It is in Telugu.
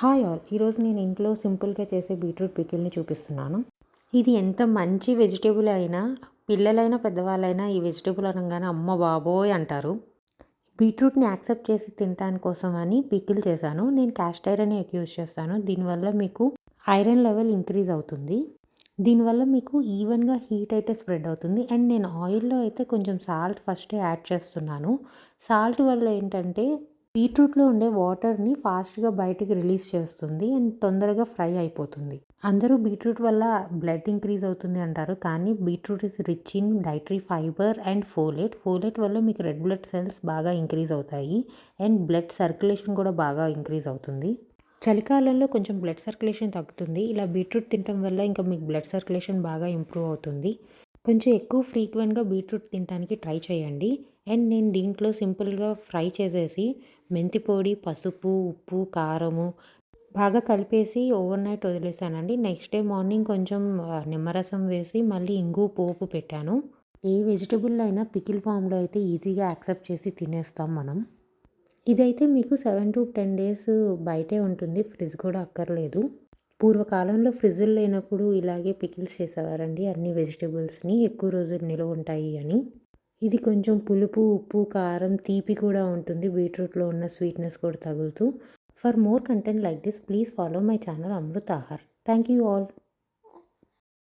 Hi all! ఈరోజు నేను ఇంట్లో సింపుల్‌గా చేసే బీట్రూట్ పికిల్‌ని చూపిస్తున్నాను. ఇది ఎంత మంచి వెజిటబుల్ అయినా, పిల్లలైనా, పెద్దవాళ్ళైనా ఈ వెజిటబుల్ అనంగానే అమ్మ బాబోయ్! అంటారు. బీట్రూట్‌ని యాక్సెప్ట్ చేసి తినటాని కోసం అని పికిల్ చేశాను. నేను క్యాస్ట్ ఐరనే ఎక్కువ యూజ్ చేస్తాను. దీనివల్ల మీకు ఐరన్ లెవెల్ ఇంక్రీజ్ అవుతుంది. దీనివల్ల మీకు ఈవెన్‌గా హీట్ అయితే స్ప్రెడ్ అవుతుంది. అండ్ నేను ఆయిల్‌లో అయితే కొంచెం సాల్ట్ ఫస్టే యాడ్ చేస్తున్నాను. సాల్ట్ వల్ల ఏంటంటే బీట్రూట్‌లో ఉండే వాటర్‌ని ఫాస్ట్‌గా బయటికి రిలీజ్ చేస్తుంది అండ్ తొందరగా ఫ్రై అయిపోతుంది. అందరూ బీట్రూట్ వల్ల బ్లడ్ ఇంక్రీజ్ అవుతుంది అంటారు. కానీ beetroot is rich in dietary fibre and folate. Folate వల్ల మీకు రెడ్ బ్లడ్ సెల్స్ బాగా ఇంక్రీజ్ అవుతాయి అండ్ బ్లడ్ సర్క్యులేషన్ కూడా బాగా ఇంక్రీజ్ అవుతుంది. చలికాలంలో కొంచెం బ్లడ్ సర్క్యులేషన్ తగ్గుతుంది. ఇలా బీట్రూట్ తినటం వల్ల ఇంకా మీకు బ్లడ్ సర్క్యులేషన్ బాగా ఇంప్రూవ్ అవుతుంది. కొంచెం ఎక్కువ ఫ్రీక్వెంట్‌గా బీట్రూట్ తినటానికి ట్రై చేయండి. అండ్ నేను దీంట్లో సింపుల్‌గా ఫ్రై చేసేసి మెంతి పొడి, పసుపు, ఉప్పు, కారము బాగా కలిపేసి ఓవర్‌నైట్ వదిలేసానండి. నెక్స్ట్ డే మార్నింగ్ కొంచెం నిమ్మరసం వేసి మళ్ళీ ఇంగువ పోపు పెట్టాను. ఏ వెజిటబుల్ అయినా పికిల్ ఫామ్‌లో అయితే ఈజీగా యాక్సెప్ట్ చేసి తినేస్తాం మనం. ఇదైతే మీకు 7-10 డేస్ బయటే ఉంటుంది. ఫ్రిడ్జ్ కూడా అక్కర్లేదు. పూర్వకాలంలో ఫ్రిడ్జులు లేనప్పుడు ఇలాగే పికిల్స్ చేసేవారండి. అన్ని వెజిటబుల్స్‌ని ఎక్కువ రోజులు నిలువ ఉంటాయి అని. ఇది కొంచెం పులుపు, ఉప్పు, కారం, తీపి కూడా ఉంటుంది. బీట్రూట్‌లో ఉన్న స్వీట్‌నెస్ కూడా తగులుతూ. For more content like this please follow my channel Amrit Aahar. Thank you all.